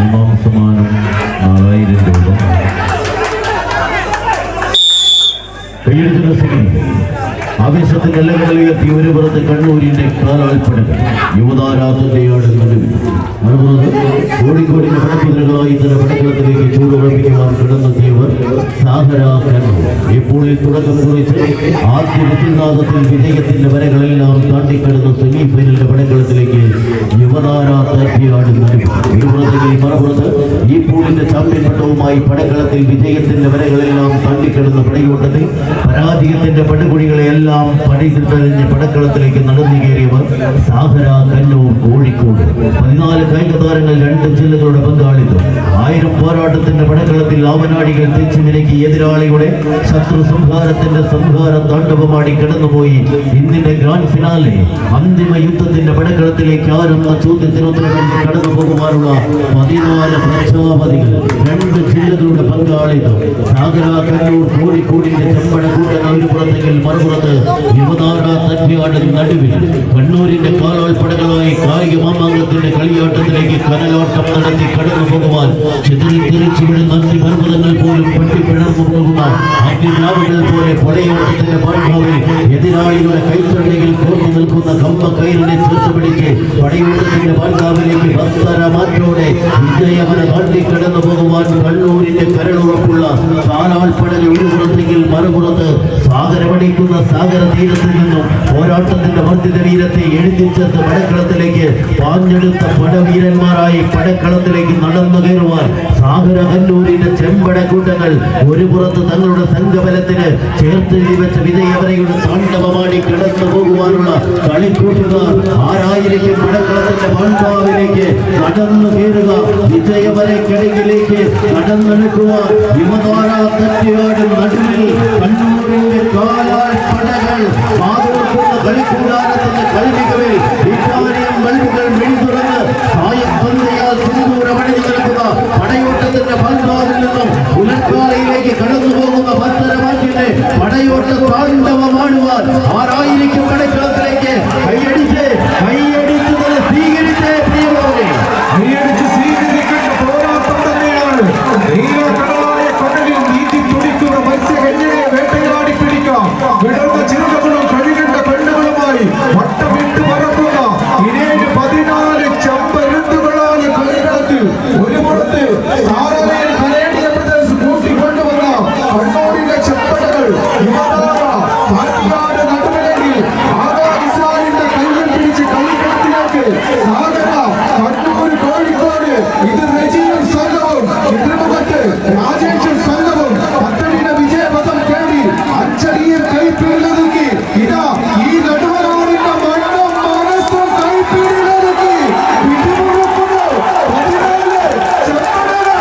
ഒന്നാം സമ്മാനം 4000 രൂപ. കയ്യെടുക്കുന്ന സിംഗ് ആവേശത്തിന്റെ എല്ലകടലിലെത്തി ഒരു പുറത്ത് കണ്ണൂരിന്റെ കാലാൾപ്പടകൾ യുവതാരാധനയാണ് മറുപുറത്ത് കോഴിക്കോടിന്റെ പടക്കുതിരകളായി തന്നെ പടക്കളത്തിലേക്ക് ചൂടുറപ്പിക്കുവാൻ കിടന്നെത്തിയവർ സാഹരാ കണ്ണൂർ. ഇപ്പോൾ തുടക്കം കുറിച്ച് ആദ്യ വിദ്യുനാഥത്തിൽ വിജയത്തിന്റെ വരകളെല്ലാം താണ്ടിക്കിടന്ന സെമി ഫൈനലിന്റെ പടക്കളത്തിലേക്ക് യുവതാരാധനയാണ് ഒരു പുറത്തേക്ക് മറുപുറത്ത് ഈ പൂളിന്റെ ചാമ്പ്യൻ പട്ടവുമായി പടക്കളത്തിൽ വിജയത്തിന്റെ വരകളെല്ലാം താണ്ടിക്കിടന്ന പടയോട്ടത്തിൽ പരാജയത്തിന്റെ പടുകുഴികളെ എല്ലാം പടിതിട്ടറിഞ്ഞ് പടക്കളത്തിലേക്ക് നടന്നു കയറിയവർ സാഹരാ കണ്ണൂർ കോഴിക്കോട്. 14 കായിക താരങ്ങൾ 2 ജില്ലകളുടെ പങ്കാളിത്തം. 1000 പോരാട്ടത്തിന്റെ പടക്കളത്തിൽ ആവനാടികൾ തെച്ചു നിരക്കി എതിരാളിയുടെ ശത്രു സംഹാരത്തിന്റെ സംഹാര താണ്ഡവമാടി കടന്നുപോയി. ഇന്നിന്റെ ഗ്രാൻഡ് ഫിനാലെ അന്തിമ യുദ്ധത്തിന്റെ പടക്കളത്തിലേക്ക് ആരെന്ന ചോദ്യത്തിനുത്തരമെന്ന് കടന്നു പോകുവാനുള്ള 14 പ്രജാപതികൾ 2 ജില്ലകളുടെ പങ്കാളിത്തം. സാഗരാ കണ്ണൂർ കോഴിക്കോടിന്റെ ചെമ്പട കൂട്ടങ്ങൾ ഒരു പുറത്തെങ്കിൽ മറുപുറത്ത് യുവതാരാധനയുടെ നടുവിൽ കണ്ണൂരിന്റെ കാലാൾപ്പടകളായി കായിക മാമാങ്കത്തിന്റെ കളിയാട്ടത്തിലേക്ക് കനലോട്ടം നടത്തി കടന്നു പോകുവാൻ ചിതറിത്തെറിച്ചുവിടുന്ന അന്തിപർവ്വതങ്ങൾ പോലും പട്ടിപ്പിഴർന്നു പോകുന്ന അഗ്നിനാവുകൾ പോലെ പടയോട്ടത്തിന്റെ പാഠാവിൽ എതിരാളികളുടെ കൈത്തണ്ടയിൽ കോർന്നു നിൽക്കുന്ന കമ്പക്കയറിനെ ചേർത്ത് പിടിച്ച് പടയോട്ടത്തിന്റെ പാഠാവിലേക്ക് മാറ്റോടെ വിജയമന താണ്ടി കടന്നു പോകുവാൻ കണ്ണൂരിന്റെ കരളുറപ്പുള്ള കാലാൾപ്പടകൾ ഒരു പുറത്തെങ്കിൽ മറുപുറത്ത് സാഗരമടിക്കുന്ന സാഗര തീരത്തിൽ നിന്നും പോരാട്ടത്തിന്റെ വർദ്ധിത വീരത്തെ എഴുതിച്ചേർത്ത് പടക്കളത്തിലേക്ക് പാഞ്ഞെടുത്ത പടവീരന്മാരായി പടക്കളത്തിലേക്ക് നടന്നു കയറുവാൻ സാഗര കണ്ണൂരിന്റെ ചെമ്പട കൂട്ടങ്ങൾ ഒരു പുറത്ത് തങ്ങളുടെ സംഘബലത്തിന് ചേർത്തെഴുതി വെച്ച വിജയവരയുടെ താണ്ഡവമാടി കടന്നു പോകുവാനുള്ള കളിക്കൂട്ടുകാർ ആരായിരിക്കും പടക്കളത്തിന്റെ പാണ്ഡാവിലേക്ക് നടന്നു കയറുക. വിജയവരയ്ക്കിടയിലേക്ക് നടന്നെടുക്കുവാൻ യുവതാരാധനയുടെ നടുവിൽ കണ്ണൂരിന്റെ കാലാൾപ്പടകൾ മാതൃക്കുന്ന കളിക്കൂടാരത്തിന്റെ കളിമികവിൽ ഇറ്റാലിയൻ ബൾബുകൾ വെടിതുറന്ന് സായപ്പന്തയാൽ സിന്ദൂരമണിഞ്ഞു നിൽക്കുന്ന പടയോട്ടത്തിന്റെ പങ്കാവിൽ നിന്നും ഉലക്കാലയിലേക്ക് കടന്നു പോകുന്ന ഭദ്രമാറ്റിന്റെ പടയോട്ട താണ്ഡവമാടുവാൻ ആരായിരിക്കും പടക്കളത്തിലേക്ക് കൈയടിച്ച് സ്വീകരിച്ചേ പ്രിയമുള്ളവരെ, കൈയടിച്ച് സ്വീകരിക്കേണ്ട പോരാട്ടം തന്നെയാണ്. നീലക്കടലായ കടലിൽ നീതി തുടിക്കുന്ന മത്സ്യകന്യയെ വേട്ടയാടി പിടിക്കാം. വിടർന്ന ചിറകുകളും കഴുകേണ്ട കണ്ണുകളുമായി വട്ടമിട്ട് പറക്കുന്ന 14 ചെമ്പരുന്തുകളായ കളിക്കളത്തിൽ ഒരു പുറത്ത് സാരമേൽ കനേഡിയ പ്രദേശം കൂട്ടിക്കൊണ്ടുവന്ന കണ്ണൂരിന്റെ ചെമ്പടകൾ പാട്ടിയാട് നടുവിലെങ്കിൽ ആകാ ഇസ്രായേലിന്റെ കയ്യിൽ പിടിച്ച് കളിക്കളത്തിലേക്ക് സാഗര കണ്ണൂർ കോഴിക്കോട് ഇത് രജിയും സംഘവും ഇതിനുമുഖത്ത് രാജേഷും സംഘവും പദ്ധതിയുടെ വിജയപഥം കേടി അഞ്ചടിയിൽ കൈപ്പിടിലൊതുക്കി ഇതാ ഈ നടുവനാടിന്റെ മണ്ണും മനസ്സും കൈപ്പിടിലൊതുക്കി പിടിമുറുക്കുന്നു 14 ചെമ്പടകൾ.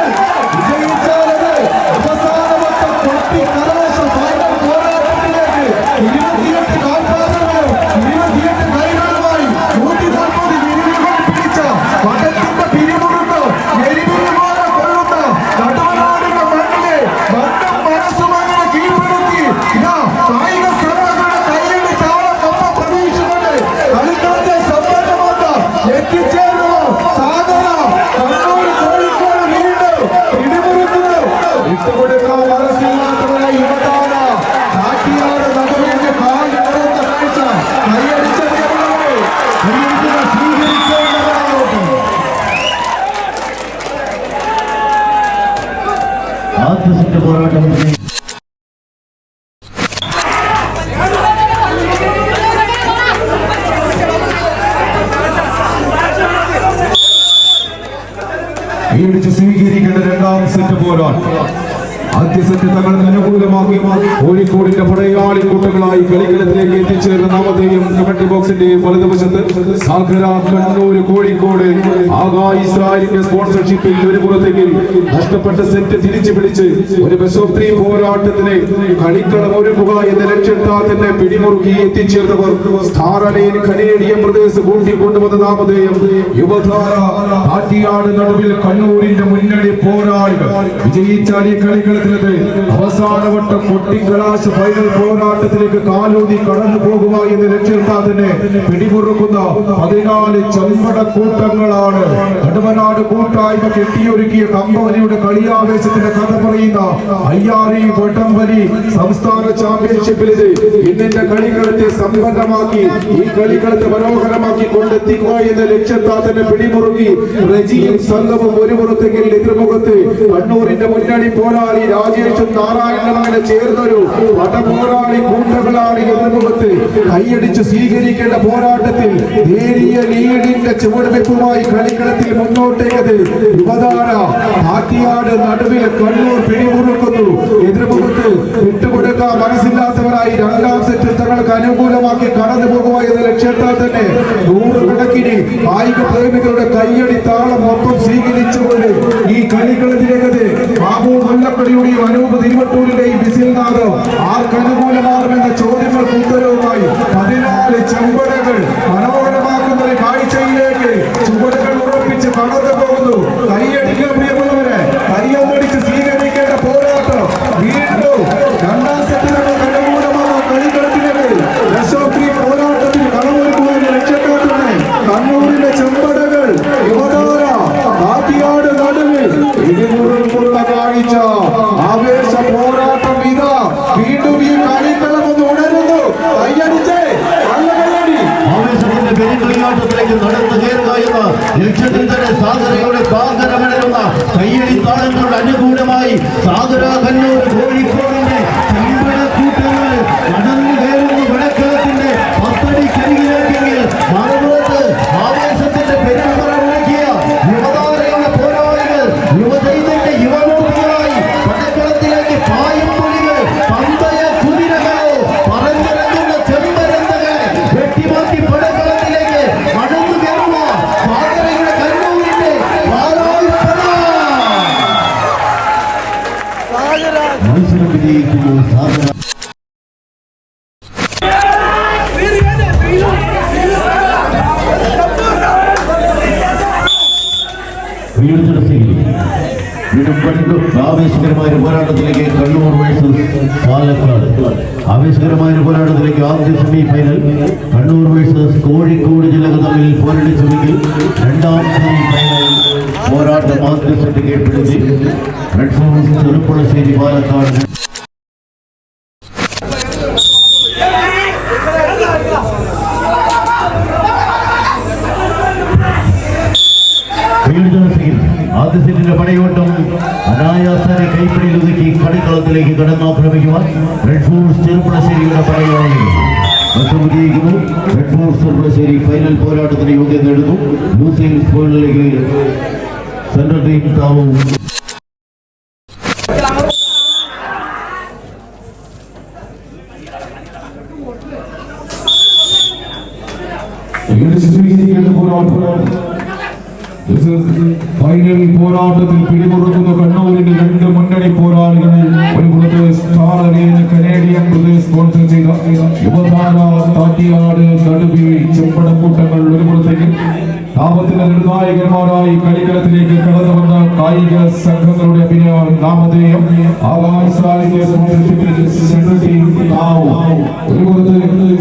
വിജയിച്ചാലത് അവസാനവട്ട കൊട്ടി കലാശ ഫൈനൽ പോരാട്ടത്തിലേക്ക് 28 കാൽപാദങ്ങളും 28 കൈകളുമായി 140 വിരിവുകൾ പിടിച്ച പടത്തിന്റെ പിരിമുറുക്ക് എരിവിരിപോലെ കൊള്ളുന്ന നടുവനാടിന്റെ മണ്ണിലെ മണ്ണും മനസ്സും അങ്ങനെ കീഴ്പ്പെടുത്തി ഇതാ കായിക ശ്രമങ്ങളുടെ കൈയടി താളക്കൊപ്പം പ്രതീക്ഷിച്ചുകൊണ്ട് കളിക്കാരുടെ സമ്മാനമാക്കാൻ എത്തിച്ചേരുന്നു സാഗര കണ്ണൂർ കോഴിക്കോട് വീണ്ടും പിടിമുറുക്കുന്നു. വിട്ടുകൊടുക്കാൻ മനസ്സില്ലാത്തവരെ യുവതാര കാട്ടിയാട് നടുവിന്റെ കാൽ നിറഞ്ഞ കാഴ്ച കൈയടിച്ചവരെ സ്വീകരിക്കേണ്ടവരാകട്ടെ. ആദ്യ പോരാട്ടം കൈയടിച്ച് സ്വീകരിക്കേണ്ട 2ാം സെറ്റ് പോരാട്ടം. ആദ്യ സെറ്റ് തങ്ങൾക്ക് അനുകൂലമാക്കി കോഴിക്കോടിന്റെ പടയാളി കൂട്ടങ്ങളായി കളിക്കളത്തിലേക്ക് എത്തിച്ചേർന്ന നാമധേയം കമന്ററി ബോക്സിന്റെ വലതുവശത്ത് സാഗര കണ്ണൂർ കോഴിക്കോട് ആകാ ഇസ്രായേലിന്റെ സ്പോൺസർഷിപ്പിൽ ഒരു പുറത്തേക്ക് നഷ്ടപ്പെട്ട സെറ്റ് തിരിച്ചു പിടിച്ച് ഒരു ബെസ്റ്റ് ഓഫ് 3 പോരാട്ടത്തിന് കളിക്കളം ഒരുക്കുക എന്ന ലക്ഷ്യത്താത്തിന്റെ പിടിമുറുക്കി എത്തിച്ചേർന്നവർ സ്റ്റാർലൈൻ കനേഡിയൻ പ്രദേശ് കൂട്ടിക്കൊണ്ടുവന്ന നാമധേയം യുവതാര പാട്ടിയാട് നടുവിൽ കണ്ണൂരിന്റെ മുന്നണി പോരാളികൾ. വിജയിച്ചാൽ ഈ കളികൾ കളിക്കളത്തിലെത്തി അവസാനവട്ടം കൊട്ടിക്കലാശ ഫൈനൽ പോരാട്ടത്തിലേക്ക് കാലൂതി കടന്നു പോകുക എന്ന് ലക്ഷ്യത്താൽ തന്നെ പിടിമുറുക്കുന്ന 14 ചെമ്പട കൂട്ടങ്ങളാണ്. കടുവനാട് കൂട്ടായ്മ കെട്ടിയൊരുക്കിയ കമ്പവലിയുടെ കളിയാവേശത്തിന്റെ കഥ പറയുന്ന അയ്യാറി വടംവലി സംസ്ഥാന ചാമ്പ്യൻഷിപ്പിൽ ഇന്നിന്റെ കളിക്കളത്തെ സമ്പന്നമാക്കി ഈ കളിക്കളത്തെ മനോഹരമാക്കി കൊണ്ടെത്തിക്കുക എന്ന ലക്ഷ്യത്താൽ തന്നെ പിടിമുറുക്കി റജിയും സംഘവും ഒരു പുറത്തെങ്കിൽ എതിർമുഖത്ത് കണ്ണൂരിന്റെ മുന്നണി പോരാളി രാജേഷും നാരായണനും അങ്ങനെ ചേർന്നൊരു വടപോരാളി കൂട്ടങ്ങളാണ് എതിർമുഖത്ത്. കൈയടിച്ച് സ്വീകരിക്കേണ്ട പോരാട്ടത്തിൽ നേരിയ ലീഡിന്റെ ചുവടുവെപ്പുമായി കളിക്കളത്തിൽ മുന്നോട്ടേക്കത് യുവതാര ആറ്റിയാട് നടുവിൽ കണ്ണൂർ പിടിമുറുക്കുന്നു. എതിർമുഖത്ത് വിട്ടുകൊടുക്കാൻ മനസ്സില്ലാത്തവരായി രണ്ടാം സെറ്റ് തങ്ങൾക്ക് അനുകൂലമാക്കി കടന്നു പോകുക എന്ന ലക്ഷ്യത്താൽ തന്നെ നൂറുകണക്കിന് കായിക പ്രേമികളുടെ കൈയടി താളം ഒപ്പം സ്വീകരിച്ചുകൊണ്ട് ഈ കളിക്കളത്തിലേക്ക് ബാബു മുല്ലക്കടിയുടെയും അനൂപ് തിരുവട്ടൂരിന്റെയും ബിസിൽനാഥ് ആർക്കനുകൂലമാകുമെന്ന ചോദ്യങ്ങൾക്ക് ഉത്തരവുമായി 14 ചെമ്പടകൾ മനോഹരമാക്കുന്ന ഒരു കാഴ്ചയിലേക്ക് ചുവടുകൾ ഉറപ്പിച്ച് കടന്നു പോകുന്നു. കൈയടിക്കുക പ്രിയമുള്ളവരെ, കൈയടിച്ച് സ്വീകരിക്കേണ്ട പോരാട്ടം വീണ്ടും രണ്ടാം സെറ്റിൽ അനുകൂലമായ കളിക്കളത്തിലേക്ക് ദശോത്രി പോരാട്ടത്തിൽ കളമൊരുക്കുവാൻ ലക്ഷ്യത്തോടെ കണ്ണൂരിലെ ചെമ്പടകൾ യുവതാര ആറ്റിയാട് നടുവിൽ ഇടിമുറുക്കുള്ള കാഴ്ച ആവേശ പോരാട്ടം ഇതാ വീണ്ടും ഈ കളിക്കളം ഒന്ന് ഉണരുന്നു. കൈയടിച്ച് ആവേശത്തിന്റെ പെരുങ്കളിയാട്ടത്തിലേക്ക് നടന്നു കയറുക എന്ന ലക്ഷ്യത്തിൽ തന്നെ സാഗരയുടെ സാഗരമണരുന്ന കയ്യടി താളങ്ങളുടെ അനുകൂലമായി സാഗര കണ്ണൂർ കോഴിക്കോടിന്റെ ചെമ്പട കൂട്ടങ്ങൾ നടന്നു കയറുന്ന വിളക്കത്തിന്റെ പത്തടിക്കരികിലേക്കെങ്കിൽ മറുപുറത്ത് ആവേശത്തിന്റെ പെരുമറക്കിയ യുവതാരയുടെ പോരാളികൾ യുവജൈതന്റെ യുവമൂർത്തികളായി പടക്കളത്തിലേക്ക് പായും പുലികൾ പന്തയ കുതിരകളോ പറഞ്ഞിറങ്ങുന്ന ചെമ്പരന്തകൾ വെട്ടിമാറ്റി പടക്കളത്തിലേക്ക് നടന്നു കയറുക സാഗരയുടെ കണ്ണൂരിന്റെ മത്സരം വിജയിക്കുന്നു സാഗര. ആവേശകരമായ പോരാട്ടത്തിലേക്ക് കണ്ണൂർ വേഴ്സസ് പാലക്കാട്. ആവേശകരമായ പോരാട്ടത്തിലേക്ക് ആദ്യ semi final Kannur versus Kozhikode ജില്ലകൾ തമ്മിൽ പോരടിച്ചുവെങ്കിൽ രണ്ടാം സെമി ഫൈനൽ പോരാട്ടം ആദ്യ സെറ്റ് കീഴ്പ്പെടുത്തി റെഡ് ഫോഴ്സ് ചെറുപ്പുളശ്ശേരി പാലക്കാട്. ആദ്യ സെറ്റിന്റെ പടയോട്ടം അനായാസനെ കൈപ്പിടിയിൽ ഒതുക്കി കളിക്കളത്തിലേക്ക് കടന്നാക്രമിക്കുവാൻ റെഡ് ഫോഴ്സ് ചെറുപ്പുളശ്ശേരിയുടെ പടയാളികൾ വിജയിക്കുന്നു. റെഡ് ഫോഴ്സ് ചെറുപ്പുളശ്ശേരി ഫൈനൽ പോരാട്ടത്തിന് യോഗ്യത നേടുന്നു. ലൂസിംഗ് സ്പോയിലേക്ക് സെൻട്രൽ ടീം താവും ഫൈനൽ പോരാട്ടത്തിൽ പിടിമുറുക്കുന്ന കണ്ണൂരിന്റെ 2 മുന്നണി പോരാളികൾ. ഒരു പുറത്ത് star arena Canadian Pradesh sponsor ചെയ്ത യുവതാര താറ്റിയാട് നടുവിൽ ചെമ്പടക്കൂട്ടങ്ങൾ ഒരു പുറത്തേക്ക് നാമത്തിന്റെ നിർണായകന്മാരായി കളിക്കളത്തിലേക്ക് കടന്നു വന്ന കായിക സംഘങ്ങളുടെ അഭിനയ നാമധേയം ഒരു പുറത്ത്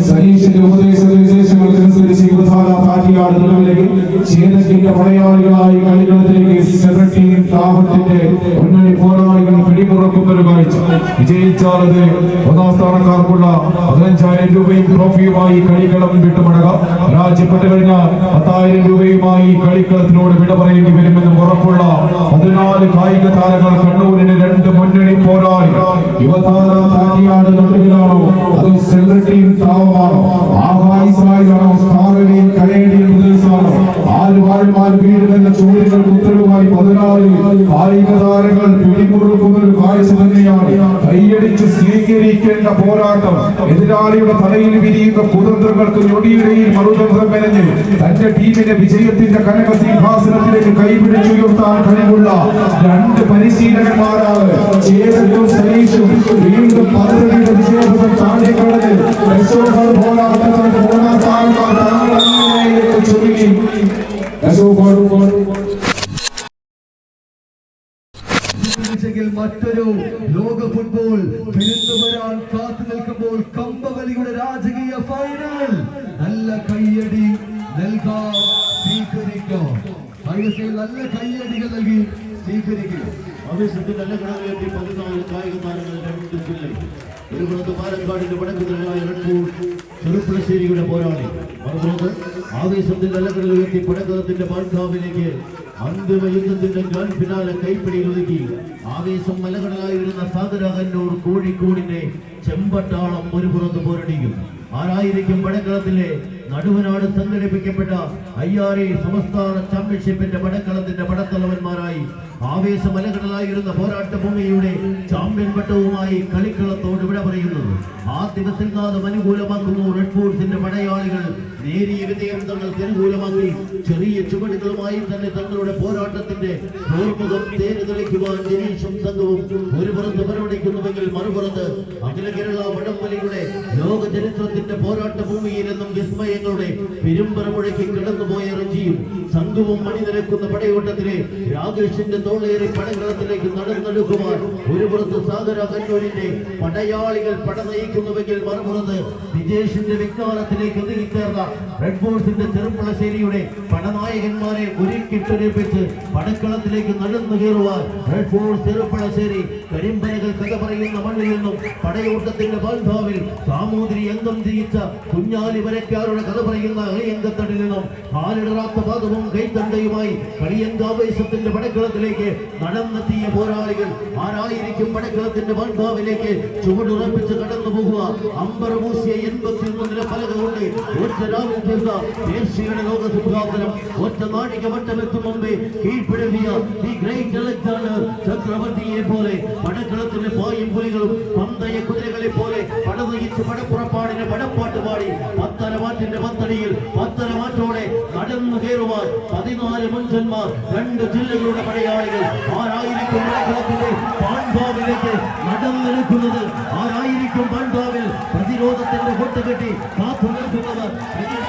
സനീഷിന്റെ ഉപദേശ നിർദ്ദേശങ്ങൾക്കനുസരിച്ച് യുവതാര താറ്റിയാട് നടുവിലേക്ക് ചേതക്കിന്റെ പടയാളികളായി കളിക്കളത്തിലേക്ക് സെക്രട്ടറി താപത്തിന്റെ മുന്നണി പോരാളികൾ പിടിമുറക്കുന്ന ഒരു കാഴ്ച. വിജയിച്ചാലത് 1ാം സ്ഥാനക്കാർക്കുള്ള 15,000 രൂപയും ട്രോഫിയുമായി കളിക്കളം വിട്ടുമടങ്ങാം. പരാജയപ്പെട്ടു കഴിഞ്ഞാൽ 10,000 രൂപയുമായി കളിക്കളത്തിനോട് വിട പറയേണ്ടി വരുമെന്നും ഉറപ്പുള്ള 14 കായിക താരങ്ങൾ കണ്ണൂരിന് 2 മുന്നണി പോരാളി. യുവതാര താറ്റിയാട് നടുവിലാണോ അതോ സെക്രട്ടറി താവമാണോ? ആകാശമായാണോ സ്റ്റാറിനെയും കനേഡിയൻ പ്രദേശമാണോ? ആരും വീടുമെന്ന ചോദ്യങ്ങൾക്ക് ഉത്തരവുമായി 14 കായിക താരങ്ങൾ പിടിമുറുക്കുന്ന ഒരു കാഴ്ച തന്നെയാണ്. കൈയടിച്ച് സ്വീകരിക്കേണ്ട പോരാട്ടം. എതിരാളിയുടെ തലയിൽ വിരിയുന്ന കുതന്ത്രങ്ങൾക്ക് ഞൊടിയിടയിൽ മറുതന്ത്രം മെനഞ്ഞ് തന്റെ ടീമിനെ വിജയത്തിന്റെ കനക സിംഹാസനത്തിലേക്ക് കൈപിടിച്ചുയർത്താൻ കഴിവുള്ള 2 പരിശീലകന്മാരാണ് ചേതനും സനീഷും. വീണ്ടും പദ്ധതിയുടെ വിജയപഥം താണ്ടിക്കളഞ്ഞ് പോരാട്ടത്തിന്റെ 3ാം സ്ഥാനക്കാർ ചുരുങ്ങി മറ്റൊരു കാത്തു നിൽക്കുമ്പോൾ കമ്പവലിയുടെ രാജകീയ ഫൈനൽ. നല്ല കയ്യടി നൽകാം, സ്വീകരിക്കാം. നല്ല കയ്യടികൾ നൽകി സ്വീകരിക്കുക. ആവേശത്തിൽ നല്ല ഘടകത്തിൽ 14 കായിക താരങ്ങൾ 2 ജില്ലയിൽ. ഒരു പുറത്ത് പാലക്കാടിന്റെ വടക്കുതലായ റൺപൂർ ചെറുപ്പുളശ്ശേരിയുടെ പോരാളി, മറുപുറത്ത് ആവേശത്തിൽ നല്ല ഘടകത്തിൽ പടക്കത്തിന്റെ പാൽക്കാവിലേക്ക് അന്തിമ യുദ്ധത്തിന്റെ ഗ്രാൻഡ് ഫിനാലെ കൈപ്പിടിയിൽ ഒതുക്കി ആവേശം മലകടലായിരുന്ന സാഗര കണ്ണൂർ കോഴിക്കോടിന്റെ ചെമ്പട്ടാളം ഒരു പുറത്ത് പോരടിക്കും. ആരായിരിക്കും പടക്കളത്തിലെ നടുവനാട് സംഘടിപ്പിക്കപ്പെട്ട IRA സംസ്ഥാന ചാമ്പ്യൻഷിപ്പിന്റെ പടക്കളത്തിന്റെ പടത്തലവന്മാരായി ആവേശ മലകടലായിരുന്ന പോരാട്ട ഭൂമിയുടെ ചാമ്പ്യൻ പട്ടവുമായി കളിക്കളത്തോട് വിട പറയുന്നത്. ആദ്യ നാദം അനുകൂലമാക്കുന്നു റെഡ് ഫോഴ്സിന്റെ പടയാളികൾ. നേരിയ വിജയം തങ്ങൾക്ക് അനുകൂലമാക്കി ചെറിയ ചുവടുകളുമായി തന്നെ തങ്ങളുടെ പോരാട്ടത്തിന്റെ ഓർമുഖം തേര് തെളിക്കുവാൻ ജനീഷും സംഘവും ഒരു പുറത്ത് പരവടിക്കുന്നുവെങ്കിൽ മറുപുറത്ത് അഖില കേരള വടംവലിയുടെ ലോക ചരിത്രത്തിന്റെ പോരാട്ട ഭൂമിയിൽ നിന്നും വിസ്മയങ്ങളുടെ പെരുമ്പറ മുഴക്കി കിടന്നുപോയ റജിയും സംഘവും മണിനിരക്കുന്ന പടയോട്ടത്തിലെ രാകേഷിന്റെ തോളേറി പടകളത്തിലേക്ക് നടന്നെടുക്കുവാൻ ഒരു പുറത്ത് സാഗര കണ്ണൂരിന്റെ പടയാളികൾ പട നയിക്കുന്നുവെങ്കിൽ മറുപുറത്ത് വിജേഷിന്റെ വിജ്ഞാനത്തിലേക്ക് ഒതുങ്ങിച്ചേർന്ന റെഡ് ഫോഴ്സിന്റെ ചെറുപ്പുളശ്ശേരിയുടെ പടനായകന്മാരെ ഒരുക്കിട്ടൊരുപ്പിച്ച് പടക്കളത്തിലേക്ക് നടന്നു കയറുവാൻ റെഡ് ഫോഴ്സ് ചെറുപ്പുളശ്ശേരി കരിമ്പനകൾ കഥ പറയുന്ന മണ്ണിൽ നിന്നും പടയോട്ടത്തിന്റെ ബാൽഭാവിൽ സാമൂതിരി അംഗം ജയിച്ച കുഞ്ഞാലി വരക്കാരുടെ കഥ പറയുന്ന കളിയങ്കത്തടിൽ നിന്നും കാലിടറാത്ത പാദവും കൈത്തണ്ടയുമായി കളിയങ്കാവേശത്തിന്റെ പടക്കളത്തിലേക്ക് നടന്നെത്തിയ പോരാളികൾ ആരായിരിക്കും പടക്കളത്തിന്റെ ബാൽഭാവിലേക്ക് ചുവടുറപ്പിച്ച് കടന്നു പോകുക. അമ്പറമൂസിയ 81 പലക കൊണ്ട് ഒറ്റ രാവിൽ തീർത്ത ദേശീയയുടെ ലോക സിംഹാസനം ഒറ്റ നാഴിക വട്ടമെത്തും മുമ്പേ കീഴ്പ്പെടുത്തിയ ഈ ഗ്രേറ്റ് അലക്സാണ്ടർ ചക്രവർത്തിയെ പോലെ പടക്കളത്തിന്റെ പായും പുലികളും പന്തയ കുതിരകളെ പോലെ പടനയിച്ച് പടപ്പുറപ്പാടിന് പടപ്പാട്ട് പാടി പത്തരമാറ്റിന്റെ പത്തടിയിൽ പത്തരമാറ്റോടെ നടന്നു കയറുവാൻ 14 മുൻപന്മാർ 2 ജില്ലകളുടെ പടയാളികൾ. ആരായിരിക്കും പടക്കളത്തിന്റെ പാണ്ഡാവിലേക്ക് നടന്നെടുക്കുന്നത്? ആരായിരിക്കും പാണ്ഡാവിൽ പ്രതിരോധത്തിന്റെ കൊട്ടുകെട്ടി കാത്തു നിൽക്കുന്നവർ?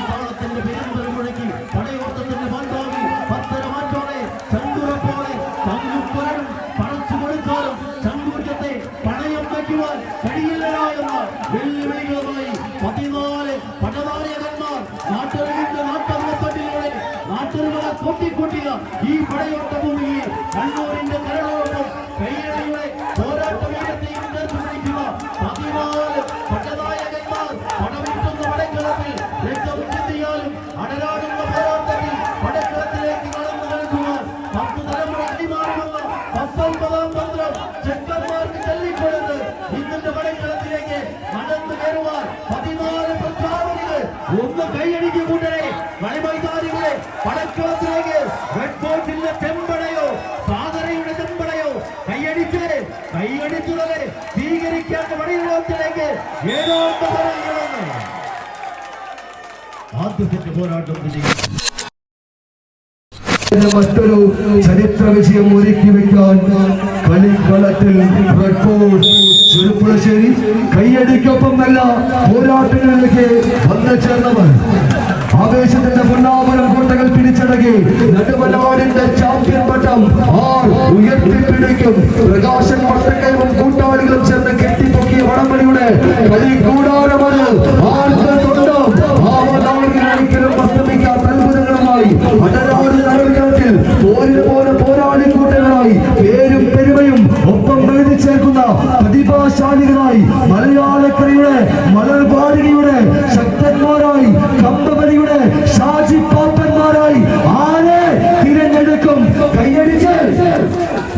താളത്തിന്റെ പെരുമ്പറ മുഴക്കി പടയോട്ടത്തിന്റെ പാണ്ഡാവിൽ പത്തരമാറ്റോടെ ചങ്കുറപ്പോടെ ചങ്കുപ്പുരനും പടച്ചു കൊടുക്കാനും ചങ്കൂറ്റത്തെ പണയം വയ്ക്കുവാൻ കഴിയില്ലടാ എന്ന വെല്ലുവിളികളുമായി 14 പടനായകന്മാർ നാട്ടറിവിന്റെ നാട്ടറിവപ്പട്ടിലൂടെ നാട്ടറിവുകൾ കൊട്ടിക്കൊട്ടിയ ഈ പടയോട്ട ഭൂമിയിൽ കണ്ണൂരിന്റെ കരളോടൊപ്പം കൈയടിയുടെ പോരാട്ടമേറ്റത്തെയും ചേർത്ത് പിടിക്കുക 14 പടനായകന്മാർ പടവെട്ടുന്ന പടക്കളത്തിൽ രക്തം ചിന്തിയാലും അടരാടുന്ന പോരാട്ടത്തിൽ പടക്കളത്തിലേക്ക് കടന്നു നൽകുവാൻ 10 തലമുറ അടിമാറുമെന്ന 19ാം തന്ത്രം ചെക്കന്മാർക്ക് ചൊല്ലിക്കൊടുത്ത് ഇന്നത്തെ പടക്കളത്തിലേക്ക് നടന്നു കയറുവാൻ 14 പ്രസ്താവനകൾ. ഒന്ന് കൈയടിക്കും കൂട്ടരെ, കളിമൈതാനികളെ പടക്കളത്തിലേക്ക് റെഡ് ഫോർട്ടിന്റെ ചെമ്പടയോ സാഗരയുടെ ചെമ്പടയോ കൈയടിച്ചുള്ളത് സ്വീകരിക്കേണ്ട പടയോട്ടത്തിലേക്ക് ഏഴാമത്തെ പറയുകയാണ്. ആദ്യത്തെ പോരാട്ടം വിജയിച്ചു. മറ്റൊരു ചരിത്ര വിജയം ഒരുക്കി വെക്കാൻ കളിക്കളത്തിൽ റെഡ് ഫോഴ്സ് ചെറുപ്പുളശ്ശേരി കയ്യടിക്കൊപ്പം നല്ല പോരാട്ടങ്ങളിലേക്ക് വന്നു ചേർന്നവർ. ആവേശത്തിന്റെ പൊന്നാമരം കോട്ടകൾ പിടിച്ചടക്കി നടുവനാടിന്റെ ചാമ്പ്യൻ പട്ടം ഉയർത്തിപ്പിടിക്കും. പ്രകാശൻ മട്ടക്കൈവും കൂട്ടാളികളും ചേർന്ന് കെട്ടിപ്പൊക്കിയ വടംവലിയുടെ കളിക്കൂടാരമത് ആർക്കൊണ്ടോ ആവതാളികളൊരിക്കലും അസ്തമിക്കാത്ത അത്ഭുതങ്ങളുമായി അടരാട് നടുവിൽ പോരാളി കൂട്ടങ്ങളായി പേരും പെരുമയും ഒപ്പം എഴുതി ചേർക്കുന്ന പ്രതിഭാശാലികളായി മലയാളക്കരയുടെ മലർവാടികയുടെ ശക്തന്മാരായി കമ്പവലിയുടെ ഷാജി പാപ്പന്മാരായി ആരെ തിരഞ്ഞെടുക്കും? കൈയടിച്ച്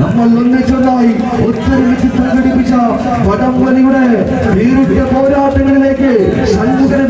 നമ്മൾ ഒന്നിച്ചൊന്നായി ഒത്തൊരുമിച്ച് സംഘടിപ്പിച്ച വടംവലിയുടെ നേരിട്ട പോരാട്ടങ്ങളിലേക്ക് ഷൺമുഖനെ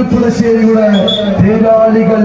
ചെറുപ്പുളശ്ശേരിയുടെ തേരാളികൾ